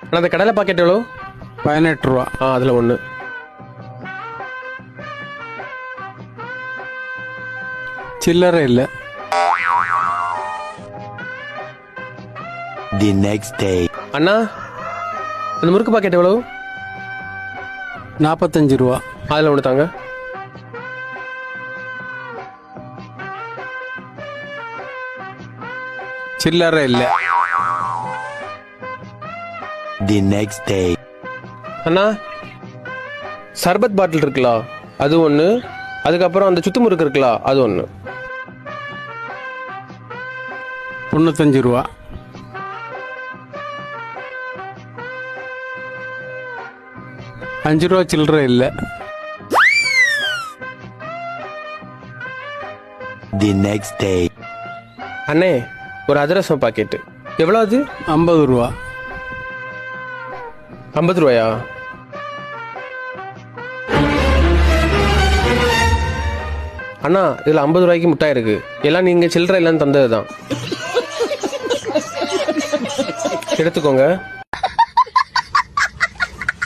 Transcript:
அண்ணா அந்த கடலை பாக்கெட் எவ்வளோ? 18 ரூபா. அதில் ஒன்று. சில்லறை இல்லை. The next day. அண்ணா அந்த முறுக்கு பாக்கெட் எவ்வளோ? 45 ரூபா. அதில் ஒன்று தாங்க. சில்லறை இல்லை. The next day. அண்ணா சர்பத் பாட்டில் இருக்குல்ல அது ஒன்று, அதுக்கப்புறம் அந்த சுத்து முறுக்கு இருக்குல்ல அது ஒன்று. 95 ரூபா. ₹5 சில்லறை இல்லை. The next day. அண்ணே ஒரு அதிரசம் பாக்கெட்டு எவ்வளோ அது? 50 ரூபா. 50 ரூபாயா? அண்ணா இதில் 50 ரூபாய்க்கு முட்டாய் இருக்கு. எல்லாம் நீங்கள் சில்லறை இல்லைன்னு தந்தது தான். எடுத்துக்கோங்க.